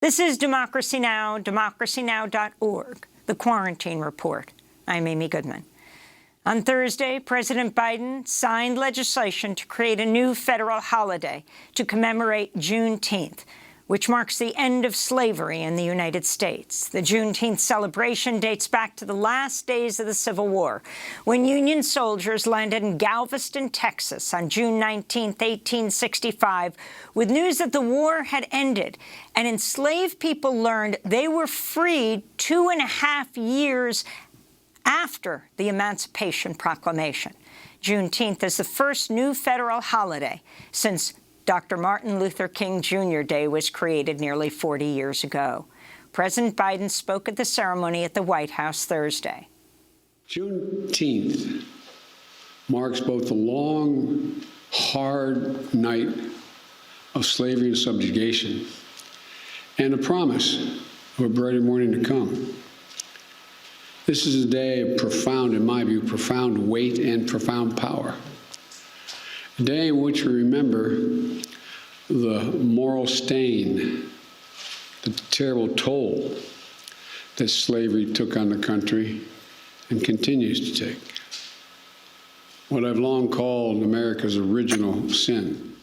This is Democracy Now!, democracynow.org, The Quarantine Report. I'm Amy Goodman. On Thursday, President Biden signed legislation to create a new federal holiday to commemorate Juneteenth, which marks the end of slavery in the United States. The Juneteenth celebration dates back to the last days of the Civil War, when Union soldiers landed in Galveston, Texas on June 19, 1865, with news that the war had ended, and enslaved people learned they were freed 2.5 years after the Emancipation Proclamation. Juneteenth is the first new federal holiday since Dr. Martin Luther King Jr. Day was created nearly 40 years ago. President Biden spoke at the ceremony at the White House Thursday. Juneteenth marks both the long, hard night of slavery and subjugation and a promise of a brighter morning to come. This is a day of profound, in my view, profound weight and profound power. A day in which we remember the moral stain, the terrible toll that slavery took on the country and continues to take. What I've long called America's original sin.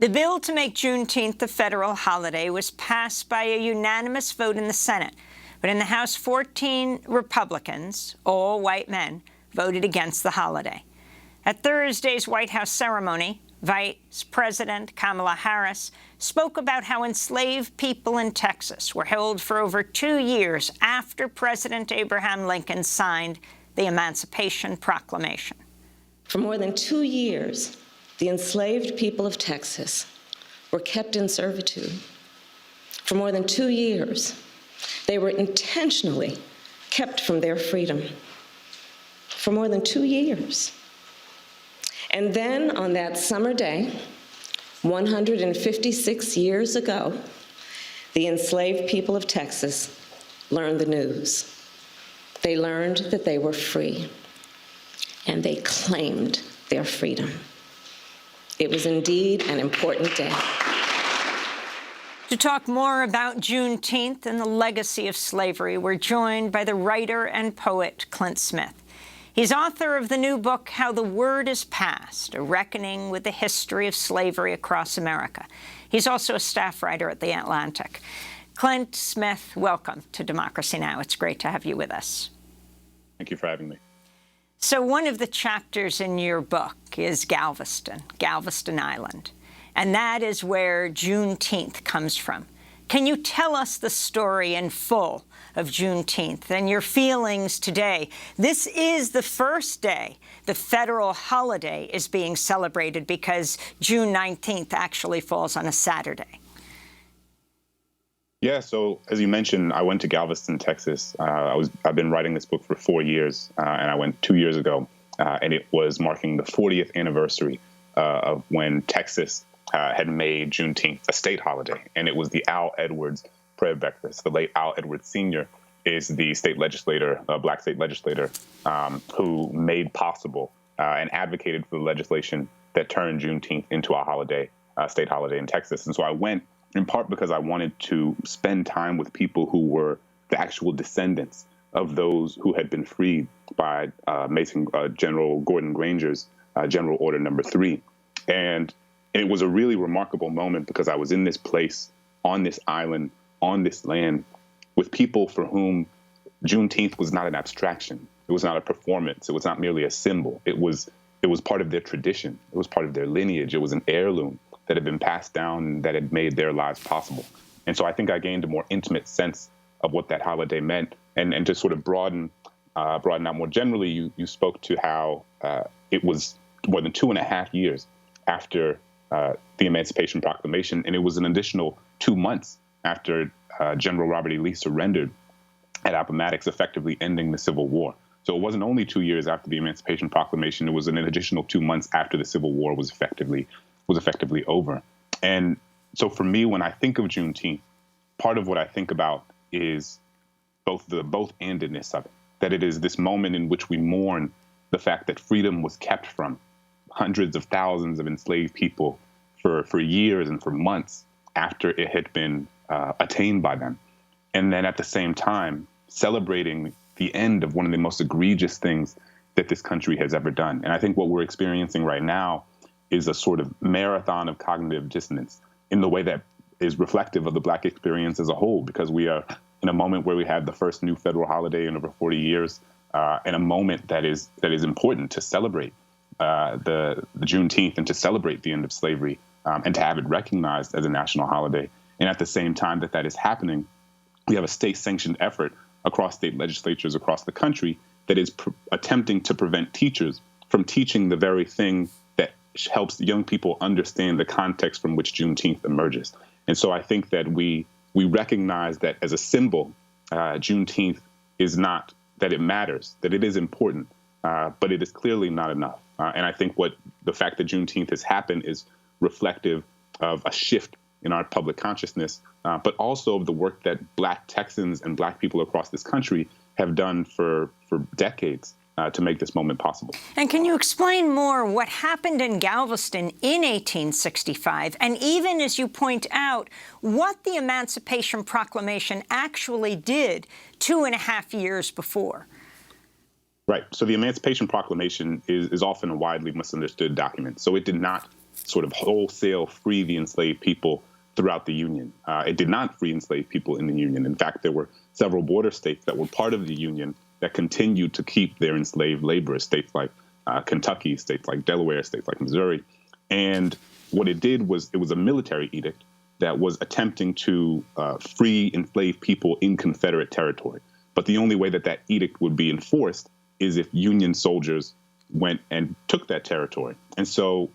The bill to make Juneteenth a federal holiday was passed by a unanimous vote in the Senate. But in the House, 14 Republicans, all white men, voted against the holiday. At Thursday's White House ceremony, Vice President Kamala Harris spoke about how enslaved people in Texas were held for over 2 years after President Abraham Lincoln signed the Emancipation Proclamation. For more than 2 years, the enslaved people of Texas were kept in servitude. For more than 2 years, they were intentionally kept from their freedom. For more than 2 years. And then on that summer day, 156 years ago, the enslaved people of Texas learned the news. They learned that they were free, and they claimed their freedom. It was indeed an important day. To talk more about Juneteenth and the legacy of slavery, we're joined by the writer and poet Clint Smith. He's author of the new book, How the Word is Passed, a reckoning with the history of slavery across America. He's also a staff writer at The Atlantic. Clint Smith, welcome to Democracy Now! It's great to have you with us. Thank you for having me. So one of the chapters in your book is Galveston Island. And that is where Juneteenth comes from. Can you tell us the story in full of Juneteenth and your feelings today? This is the first day the federal holiday is being celebrated because June 19th actually falls on a Saturday. Yeah, so as you mentioned, I went to Galveston, Texas. I've been writing this book for 4 years, and I went 2 years ago, and it was marking the 40th anniversary of when Texas had made Juneteenth a state holiday, and it was the Al Edwards prayer breakfast. The late Al Edwards Sr. is the state legislator, black state legislator, who made possible and advocated for the legislation that turned Juneteenth into a holiday, state holiday in Texas. And so I went in part because I wanted to spend time with people who were the actual descendants of those who had been freed by General Gordon Granger's General Order Number 3. And it was a really remarkable moment because I was in this place, on this island, on this land, with people for whom Juneteenth was not an abstraction. It was not a performance. It was not merely a symbol. It was part of their tradition. It was part of their lineage. It was an heirloom that had been passed down and that had made their lives possible. And so I think I gained a more intimate sense of what that holiday meant. And to sort of broaden out more generally, you spoke to how it was more than 2.5 years after the Emancipation Proclamation, and it was an additional 2 months after General Robert E. Lee surrendered at Appomattox, effectively ending the Civil War. So it wasn't only 2 years after the Emancipation Proclamation; it was an additional 2 months after the Civil War was effectively over. And so for me, when I think of Juneteenth, part of what I think about is both the both-endedness of it, that it is this moment in which we mourn the fact that freedom was kept from hundreds of thousands of enslaved people for years and for months after it had been attained by them. And then at the same time, celebrating the end of one of the most egregious things that this country has ever done. And I think what we're experiencing right now is a sort of marathon of cognitive dissonance in the way that is reflective of the Black experience as a whole, because we are in a moment where we have the first new federal holiday in over 40 years, and a moment that is important to celebrate the Juneteenth and to celebrate the end of slavery, and to have it recognized as a national holiday. And at the same time that is happening, we have a state-sanctioned effort across state legislatures across the country that is attempting to prevent teachers from teaching the very thing that helps young people understand the context from which Juneteenth emerges. And so I think that we recognize that as a symbol, Juneteenth is not, that it matters, that it is important, but it is clearly not enough. And I think what the fact that Juneteenth has happened is reflective of a shift in our public consciousness, but also of the work that Black Texans and Black people across this country have done for decades to make this moment possible. And can you explain more what happened in Galveston in 1865, and even, as you point out, what the Emancipation Proclamation actually did 2.5 years before? Right. So the Emancipation Proclamation is often a widely misunderstood document. So it did not sort of wholesale free the enslaved people throughout the Union. It did not free enslaved people in the Union. In fact, there were several border states that were part of the Union that continued to keep their enslaved laborers, states like Kentucky, states like Delaware, states like Missouri. And what it did was it was a military edict that was attempting to free enslaved people in Confederate territory. But the only way that that edict would be enforced is if Union soldiers went and took that territory. And so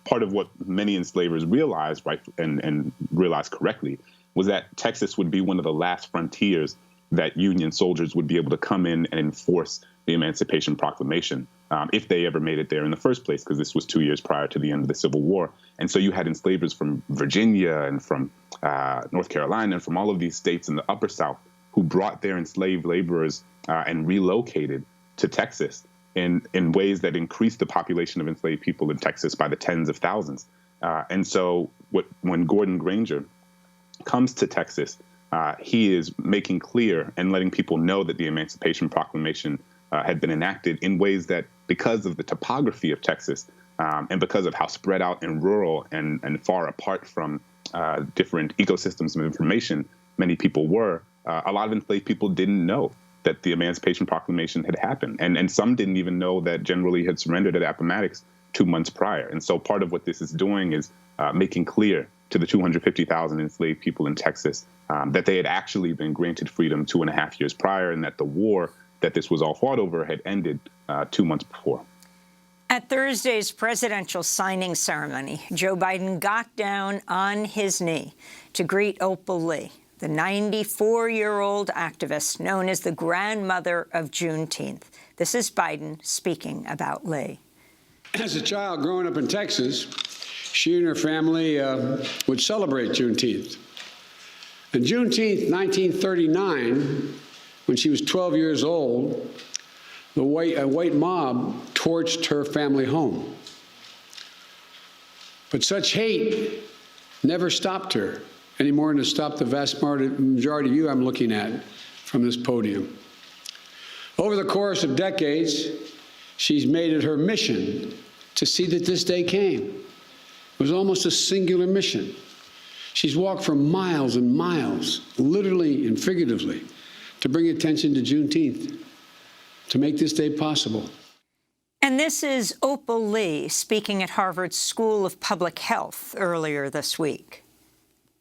part of what many enslavers realized, right, and realized correctly, was that Texas would be one of the last frontiers that Union soldiers would be able to come in and enforce the Emancipation Proclamation, if they ever made it there in the first place, because this was 2 years prior to the end of the Civil War. And so you had enslavers from Virginia and from North Carolina and from all of these states in the Upper South who brought their enslaved laborers and relocated to Texas in ways that increased the population of enslaved people in Texas by the tens of thousands. And so when Gordon Granger comes to Texas, he is making clear and letting people know that the Emancipation Proclamation had been enacted in ways that, because of the topography of Texas and because of how spread out and rural and far apart from different ecosystems of information many people were, a lot of enslaved people didn't know that the Emancipation Proclamation had happened. And some didn't even know that General Lee had surrendered at Appomattox 2 months prior. And so part of what this is doing is making clear to the 250,000 enslaved people in Texas that they had actually been granted freedom 2.5 years prior, and that the war that this was all fought over had ended 2 months before. At Thursday's presidential signing ceremony, Joe Biden got down on his knee to greet Opal Lee, the 94-year-old activist known as the grandmother of Juneteenth. This is Biden speaking about Lee. As a child growing up in Texas, she and her family would celebrate Juneteenth. And Juneteenth, 1939, when she was 12 years old, a white mob torched her family home. But such hate never stopped her, any more than it stopped the vast majority of you I'm looking at from this podium. Over the course of decades, she's made it her mission to see that this day came. It was almost a singular mission. She's walked for miles and miles, literally and figuratively, to bring attention to Juneteenth, to make this day possible. And this is Opal Lee speaking at Harvard's School of Public Health earlier this week.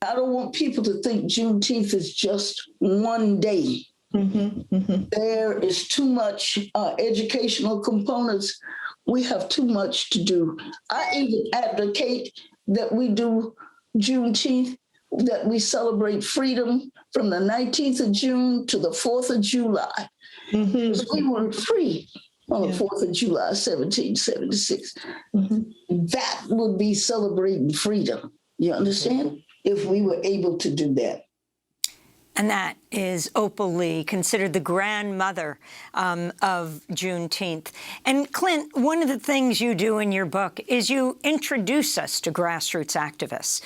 I don't want people to think Juneteenth is just one day. There is too much educational components. We have too much to do. I even advocate that we do Juneteenth, that we celebrate freedom from the 19th of June to the 4th of July. Because we were free on the 4th of July, 1776. That would be celebrating freedom. You understand? If we were able to do that. And that is Opal Lee, considered the grandmother of Juneteenth. And Clint, one of the things you do in your book is you introduce us to grassroots activists.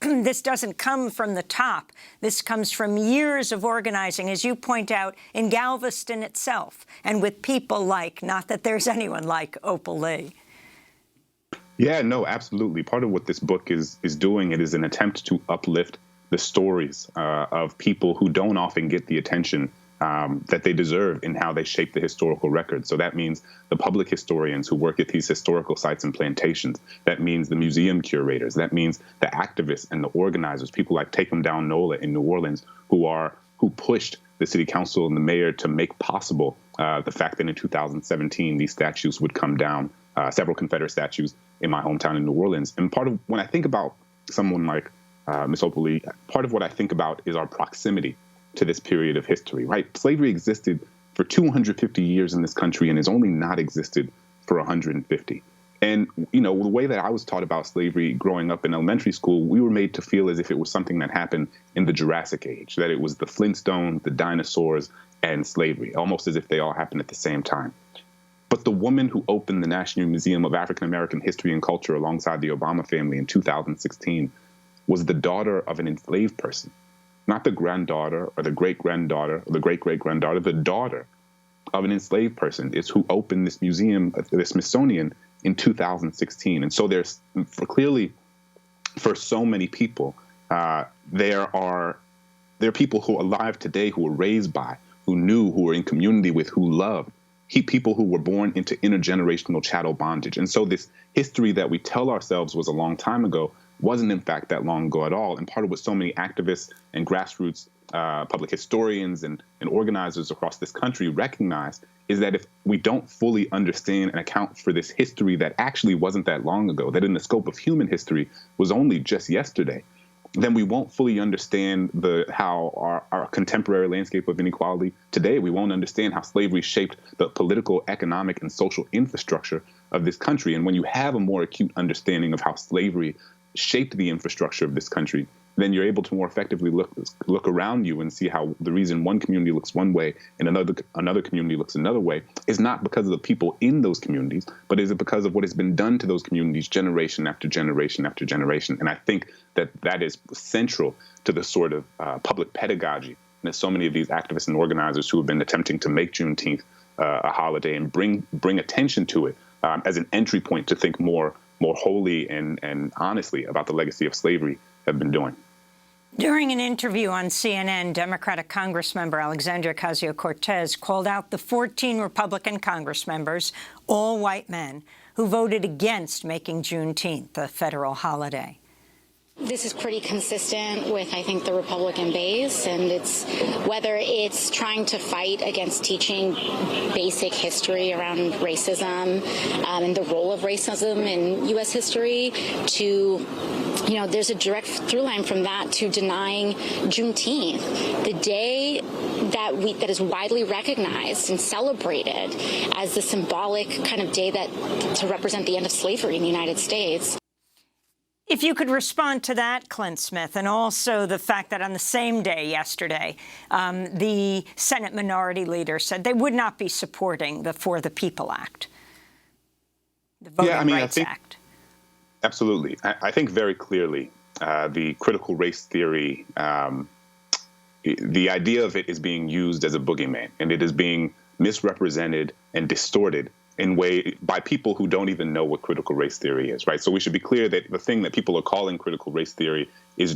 This doesn't come from the top. This comes from years of organizing, as you point out, in Galveston itself, and with people like, not that there's anyone like Opal Lee. Yeah, no, absolutely. Part of what this book is doing, it is an attempt to uplift the stories of people who don't often get the attention that they deserve in how they shape the historical record. So that means the public historians who work at these historical sites and plantations. That means the museum curators. That means the activists and the organizers, people like Take 'em Down Nola in New Orleans, who pushed the city council and the mayor to make possible the fact that in 2017 these statues would come down, several Confederate statues in my hometown in New Orleans. And part of when I think about someone like Ms. Opal Lee, part of what I think about is our proximity to this period of history, right? Slavery existed for 250 years in this country and has only not existed for 150. And, you know, the way that I was taught about slavery growing up in elementary school, we were made to feel as if it was something that happened in the Jurassic Age, that it was the Flintstones, the dinosaurs, and slavery, almost as if they all happened at the same time. But the woman who opened the National Museum of African American History and Culture alongside the Obama family in 2016 was the daughter of an enslaved person, not the granddaughter or the great-granddaughter or the great-great-granddaughter. The daughter of an enslaved person is who opened this museum, the Smithsonian, in 2016. And so there's clearly, for so many people, there are people who are alive today who were raised by, who knew, who were in community with, who loved, people who were born into intergenerational chattel bondage. And so this history that we tell ourselves was a long time ago wasn't in fact that long ago at all. And part of what so many activists and grassroots public historians and organizers across this country recognize is that if we don't fully understand and account for this history that actually wasn't that long ago, that in the scope of human history was only just yesterday, then we won't fully understand how our contemporary landscape of inequality today. We won't understand how slavery shaped the political, economic, and social infrastructure of this country. And when you have a more acute understanding of how slavery shaped the infrastructure of this country, then you're able to more effectively look around you and see how the reason one community looks one way and another community looks another way is not because of the people in those communities, but is it because of what has been done to those communities generation after generation after generation. And I think that is central to the sort of public pedagogy that so many of these activists and organizers who have been attempting to make Juneteenth a holiday and bring attention to it as an entry point to think more wholly and honestly about the legacy of slavery have been doing. During an interview on CNN, Democratic Congressmember Alexandria Ocasio-Cortez called out the 14 Republican Congress members, all white men, who voted against making Juneteenth a federal holiday. This is pretty consistent with, I think, the Republican base, and whether it's trying to fight against teaching basic history around racism and the role of racism in U.S. history to, there's a direct through line from that to denying Juneteenth, the day that is widely recognized and celebrated as the symbolic kind of day to represent the end of slavery in the United States. If you could respond to that, Clint Smith, and also the fact that on the same day yesterday, the Senate Minority Leader said they would not be supporting the For the People Act, the Voting Rights Act. Absolutely. I think very clearly the critical race theory, the idea of it is being used as a boogeyman, and it is being misrepresented and distorted by people who don't even know what critical race theory is, right? So we should be clear that the thing that people are calling critical race theory is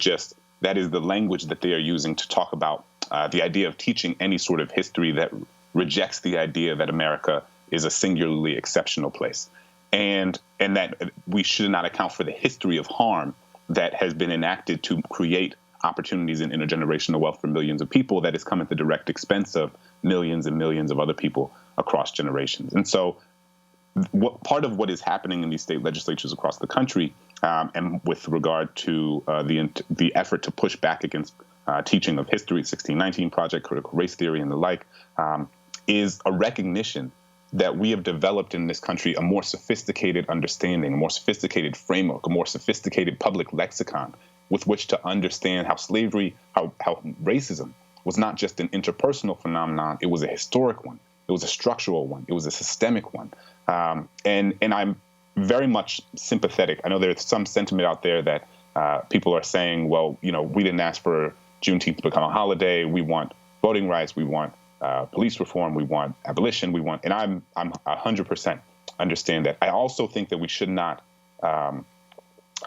that is the language that they are using to talk about the idea of teaching any sort of history that rejects the idea that America is a singularly exceptional place, and that we should not account for the history of harm that has been enacted to create opportunities in intergenerational wealth for millions of people that has come at the direct expense of millions and millions of other people across generations. And so part of what is happening in these state legislatures across the country, and with regard to the effort to push back against teaching of history, 1619 Project, critical race theory, and the like, is a recognition that we have developed in this country a more sophisticated understanding, a more sophisticated framework, a more sophisticated public lexicon with which to understand how slavery, how racism was not just an interpersonal phenomenon, it was a historic one. It was a structural one. It was a systemic one. And I'm very much sympathetic. I know there's some sentiment out there that people are saying, well, you know, we didn't ask for Juneteenth to become a holiday. We want voting rights. We want police reform. We want abolition. We want, and I'm 100% understand that. I also think that we should not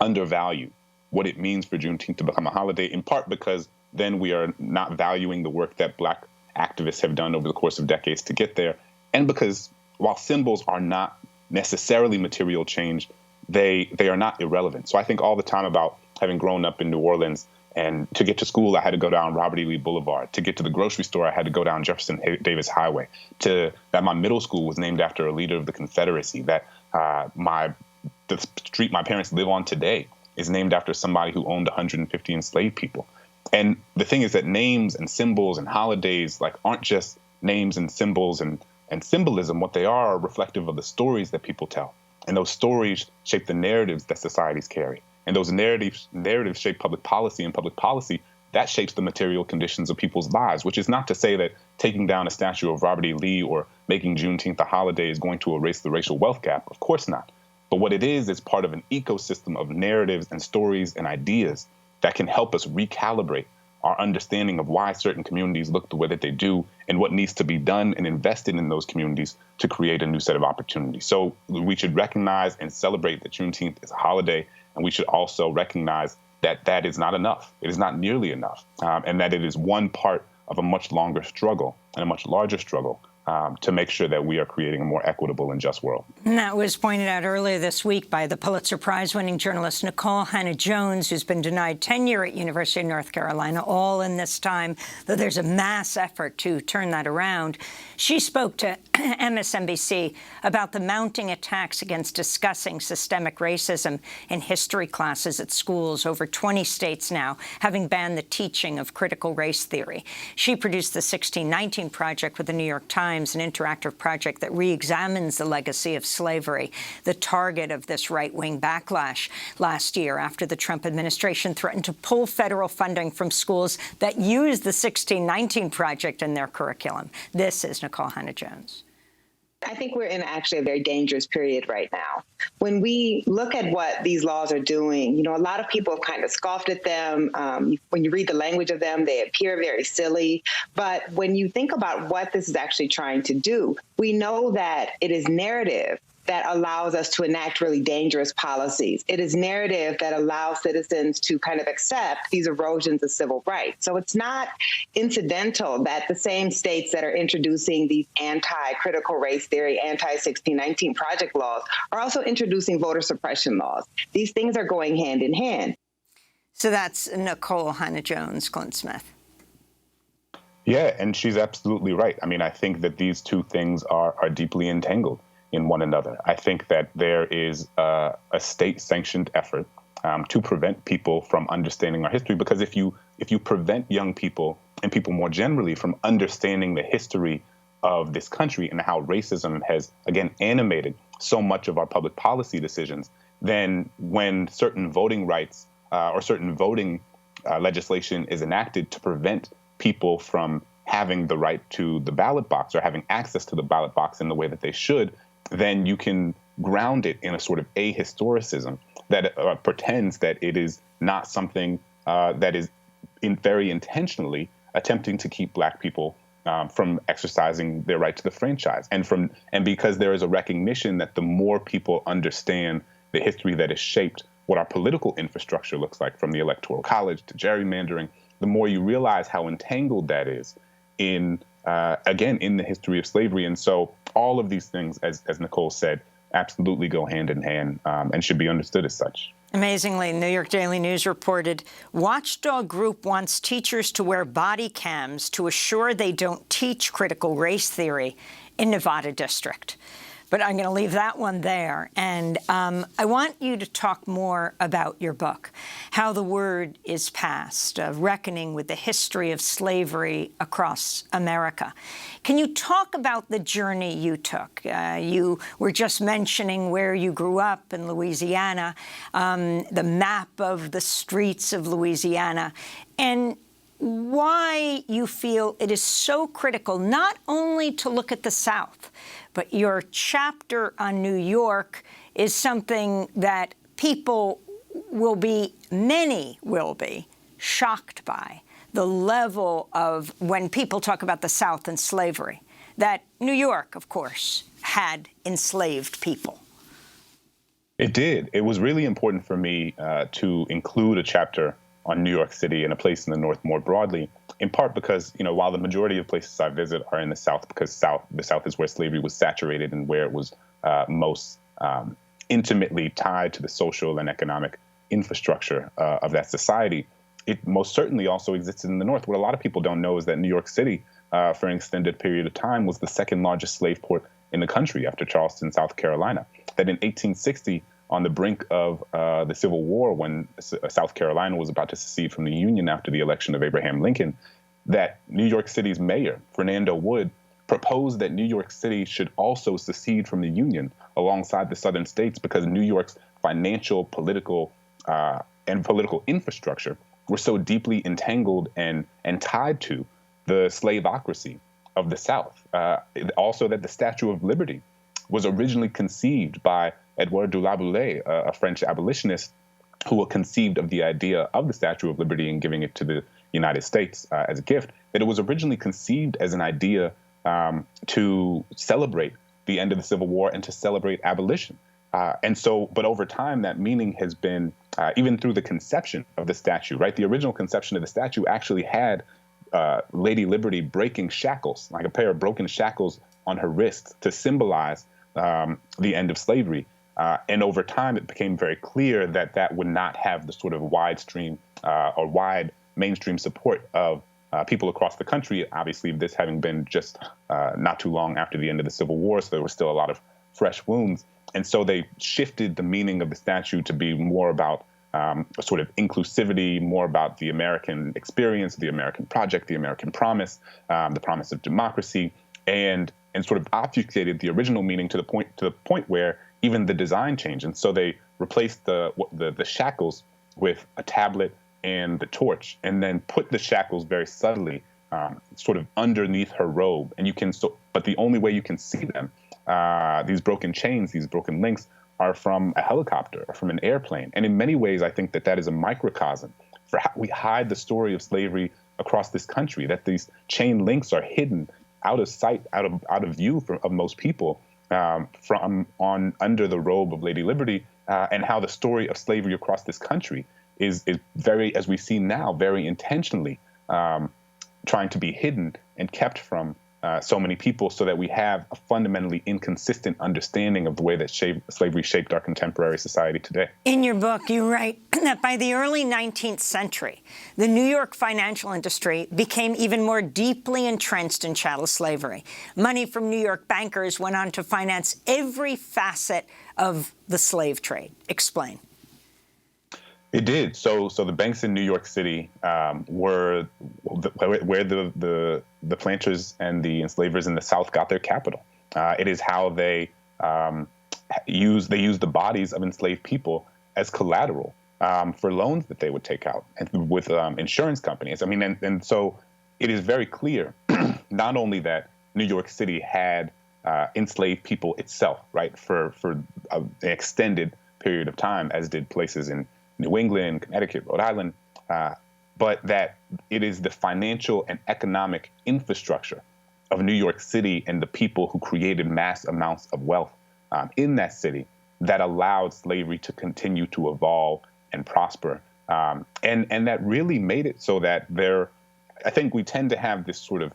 undervalue what it means for Juneteenth to become a holiday, in part because then we are not valuing the work that Black activists have done over the course of decades to get there, and because while symbols are not necessarily material change, they are not irrelevant. So I think all the time about having grown up in New Orleans, and to get to school, I had to go down Robert E. Lee Boulevard. To get to the grocery store, I had to go down Jefferson Davis Highway. That my middle school was named after a leader of the Confederacy. That the street my parents live on today is named after somebody who owned 150 enslaved people. And the thing is that names and symbols and holidays aren't just names and symbols and symbolism. What they are reflective of the stories that people tell. And those stories shape the narratives that societies carry. And those narratives shape public policy, and public policy, that shapes the material conditions of people's lives, which is not to say that taking down a statue of Robert E. Lee or making Juneteenth a holiday is going to erase the racial wealth gap. Of course not. But what it is part of an ecosystem of narratives and stories and ideas that can help us recalibrate our understanding of why certain communities look the way that they do and what needs to be done and invested in those communities to create a new set of opportunities. So we should recognize and celebrate that Juneteenth is a holiday, and we should also recognize that that is not enough. It is not nearly enough, and that it is one part of a much longer struggle and a much larger struggle to make sure that we are creating a more equitable and just world. And that was pointed out earlier this week by the Pulitzer Prize-winning journalist Nikole Hannah-Jones, who's been denied tenure at University of North Carolina, all in this time, though there's a mass effort to turn that around. She spoke to MSNBC about the mounting attacks against discussing systemic racism in history classes at schools. Over 20 states now having banned the teaching of critical race theory. She produced the 1619 Project with the New York Times, an interactive project that re-examines the legacy of slavery, the target of this right-wing backlash last year after the Trump administration threatened to pull federal funding from schools that use the 1619 Project in their curriculum. This is Nikole Hannah-Jones. I think we're in actually a very dangerous period right now. When we look at what these laws are doing, you know, a lot of people have kind of scoffed at them. When you read the language of them, they appear very silly. But when you think about what this is actually trying to do, we know that it is narrative that allows us to enact really dangerous policies. It is narrative that allows citizens to kind of accept these erosions of civil rights. So it's not incidental that the same states that are introducing these anti-critical race theory, anti-1619 Project laws are also introducing voter suppression laws. These things are going hand in hand. So that's Nikole Hannah-Jones, Clint Smith. Yeah, and she's absolutely right. I mean, I think that these two things are deeply entangled in one another. I think that there is a state-sanctioned effort to prevent people from understanding our history, because if you prevent young people and people more generally from understanding the history of this country and how racism has, again, animated so much of our public policy decisions, then when certain voting rights or certain voting legislation is enacted to prevent people from having the right to the ballot box or having access to the ballot box in the way that they should, then you can ground it in a sort of ahistoricism that pretends that it is not something that is very intentionally attempting to keep Black people from exercising their right to the franchise. And because there is a recognition that the more people understand the history that has shaped what our political infrastructure looks like, from the Electoral College to gerrymandering, the more you realize how entangled that is in the history of slavery. And so all of these things, as Nikole said, absolutely go hand in hand and should be understood as such. Amazingly, New York Daily News reported, watchdog group wants teachers to wear body cams to assure they don't teach critical race theory in Nevada district. But I'm going to leave that one there. And I want you to talk more about your book, How the Word is Passed, Reckoning with the History of Slavery Across America. Can you talk about the journey you took? You were just mentioning where you grew up in Louisiana, the map of the streets of Louisiana, and why you feel it is so critical not only to look at the South, but your chapter on New York is something that people will be, many will be, shocked by. The level of, when people talk about the South and slavery, that New York, of course, had enslaved people. It did. It was really important for me to include a chapter on New York City and a place in the North more broadly, in part because, while the majority of places I visit are in the South, because the South is where slavery was saturated and where it was most intimately tied to the social and economic infrastructure of that society, it most certainly also existed in the North. What a lot of people don't know is that New York City, for an extended period of time, was the second largest slave port in the country after Charleston, South Carolina. That in 1860, on the brink of the Civil War, when South Carolina was about to secede from the Union after the election of Abraham Lincoln, that New York City's mayor, Fernando Wood, proposed that New York City should also secede from the Union alongside the southern states because New York's financial, political, and political infrastructure were so deeply entangled and tied to the slaveocracy of the South. Also that the Statue of Liberty was originally conceived by Edouard de la Boulaye, a French abolitionist who conceived of the idea of the Statue of Liberty and giving it to the United States as a gift, that it was originally conceived as an idea to celebrate the end of the Civil War and to celebrate abolition. But over time, that meaning has been, even through the conception of the statue, right? The original conception of the statue actually had Lady Liberty breaking shackles, like a pair of broken shackles on her wrists to symbolize the end of slavery. And over time, it became very clear that that would not have the sort of wide mainstream support of people across the country. Obviously, this having been just not too long after the end of the Civil War, so there were still a lot of fresh wounds. And so they shifted the meaning of the statue to be more about a sort of inclusivity, more about the American experience, the American project, the American promise, the promise of democracy, and sort of obfuscated the original meaning to the point where even the design changed. And so they replaced the shackles with a tablet and the torch, and then put the shackles very subtly, sort of underneath her robe. And but the only way you can see them, these broken chains, these broken links, are from a helicopter or from an airplane. And in many ways, I think that is a microcosm for how we hide the story of slavery across this country, that these chain links are hidden out of sight, out of view of most people, from under the robe of Lady Liberty, and how the story of slavery across this country is very, as we see now, very intentionally trying to be hidden and kept from so many people, so that we have a fundamentally inconsistent understanding of the way that slavery shaped our contemporary society today. In your book, you write that by the early 19th century, the New York financial industry became even more deeply entrenched in chattel slavery. Money from New York bankers went on to finance every facet of the slave trade. Explain. It did. So the banks in New York City were where the planters and the enslavers in the South got their capital. It is how they used the bodies of enslaved people as collateral for loans that they would take out and with insurance companies. I mean, and so it is very clear not only that New York City had enslaved people itself, right, for an extended period of time, as did places in New England, Connecticut, Rhode Island, but that it is the financial and economic infrastructure of New York City and the people who created mass amounts of wealth in that city that allowed slavery to continue to evolve and prosper. And that really made it so that I think we tend to have this sort of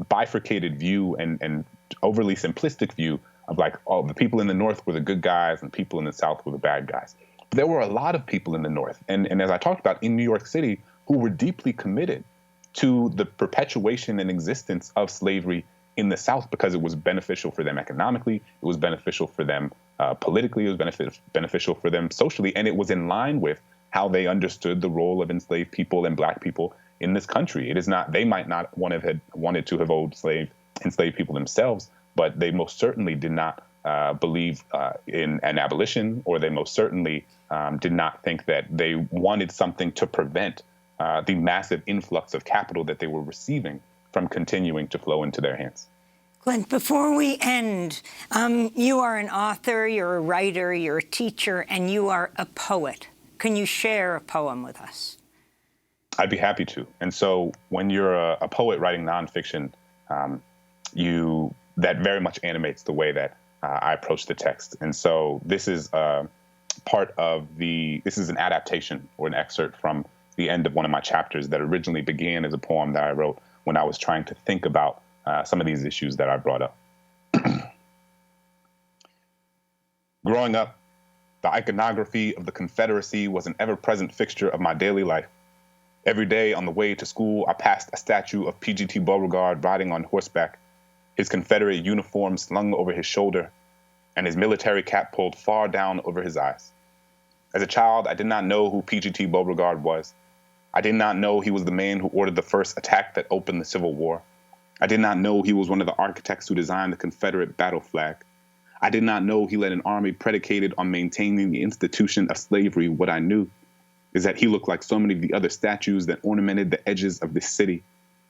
bifurcated view and overly simplistic view of like, oh, the people in the North were the good guys and people in the South were the bad guys. But there were a lot of people in the North, and as I talked about, in New York City, who were deeply committed to the perpetuation and existence of slavery in the South because it was beneficial for them economically, it was beneficial for them politically, it was beneficial for them socially, and it was in line with how they understood the role of enslaved people and Black people in this country. It is not, they might not have wanted to have enslaved people themselves, but they most certainly did not believe in an abolition, or they most certainly did not think that they wanted something to prevent the massive influx of capital that they were receiving from continuing to flow into their hands. Clint, before we end, you are an author, you're a writer, you're a teacher, and you are a poet. Can you share a poem with us? I'd be happy to. And so when you're a poet writing nonfiction, that very much animates the way that I approach the text. And so this is this is an adaptation or an excerpt from the end of one of my chapters that originally began as a poem that I wrote when I was trying to think about some of these issues that I brought up. Growing up, the iconography of the Confederacy was an ever-present fixture of my daily life. Every day on the way to school, I passed a statue of P.G.T. Beauregard riding on horseback, his Confederate uniform slung over his shoulder, and his military cap pulled far down over his eyes. As a child, I did not know who P.G.T. Beauregard was. I did not know he was the man who ordered the first attack that opened the Civil War. I did not know he was one of the architects who designed the Confederate battle flag. I did not know he led an army predicated on maintaining the institution of slavery. What I knew is that he looked like so many of the other statues that ornamented the edges of this city,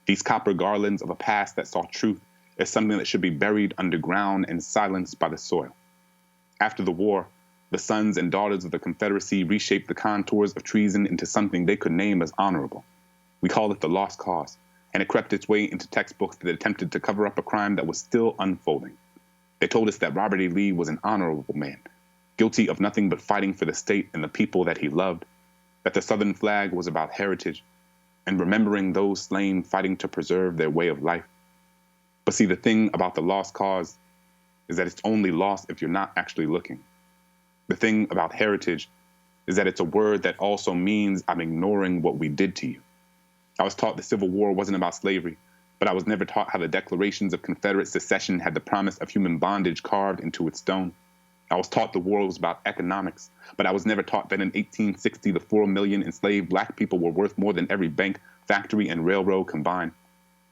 these copper garlands of a past that saw truth as something that should be buried underground and silenced by the soil. After the war, the sons and daughters of the Confederacy reshaped the contours of treason into something they could name as honorable. We call it the lost cause, and it crept its way into textbooks that attempted to cover up a crime that was still unfolding. They told us that Robert E. Lee was an honorable man, guilty of nothing but fighting for the state and the people that he loved, that the Southern flag was about heritage and remembering those slain fighting to preserve their way of life. But see, the thing about the lost cause is that it's only lost if you're not actually looking. The thing about heritage is that it's a word that also means I'm ignoring what we did to you. I was taught the Civil War wasn't about slavery, but I was never taught how the declarations of Confederate secession had the promise of human bondage carved into its stone. I was taught the war was about economics, but I was never taught that in 1860, the 4 million enslaved Black people were worth more than every bank, factory, and railroad combined.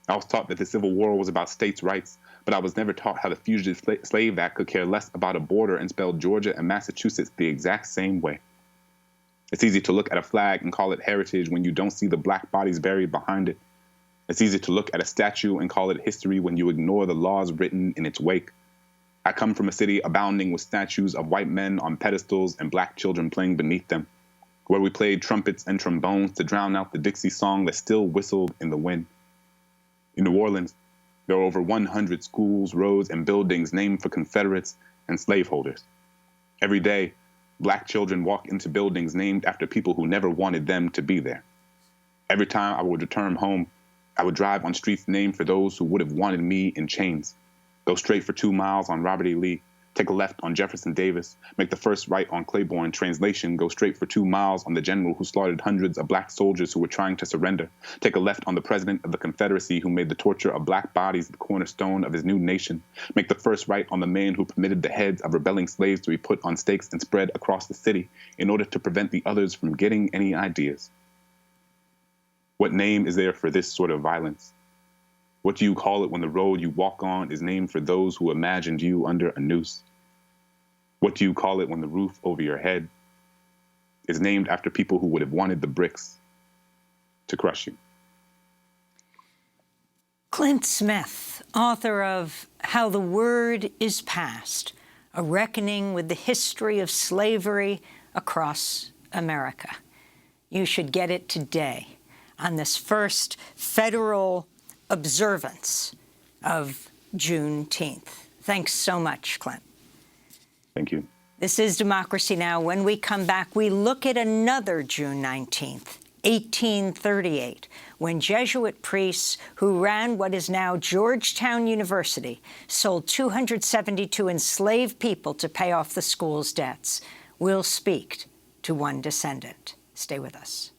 I was taught that the Civil War was about states' rights, but I was never taught how the Fugitive Slave Act could care less about a border and spell Georgia and Massachusetts the exact same way. It's easy to look at a flag and call it heritage when you don't see the Black bodies buried behind it. It's easy to look at a statue and call it history when you ignore the laws written in its wake. I come from a city abounding with statues of white men on pedestals and Black children playing beneath them, where we played trumpets and trombones to drown out the Dixie song that still whistled in the wind. In New Orleans, there are over 100 schools, roads, and buildings named for Confederates and slaveholders. Every day, Black children walk into buildings named after people who never wanted them to be there. Every time I would return home, I would drive on streets named for those who would have wanted me in chains, go straight for 2 miles on Robert E. Lee, take a left on Jefferson Davis, make the first right on Claiborne. Translation, go straight for 2 miles on the general who slaughtered hundreds of Black soldiers who were trying to surrender, take a left on the president of the Confederacy who made the torture of Black bodies the cornerstone of his new nation, make the first right on the man who permitted the heads of rebelling slaves to be put on stakes and spread across the city in order to prevent the others from getting any ideas. What name is there for this sort of violence? What do you call it when the road you walk on is named for those who imagined you under a noose? What do you call it when the roof over your head is named after people who would have wanted the bricks to crush you? Clint Smith, author of How the Word is Passed, a reckoning with the history of slavery across America. You should get it today on this first federal observance of Juneteenth. Thanks so much, Clint. Thank you. This is Democracy Now! When we come back, we look at another June 19th, 1838, when Jesuit priests who ran what is now Georgetown University sold 272 enslaved people to pay off the school's debts. We'll speak to one descendant. Stay with us.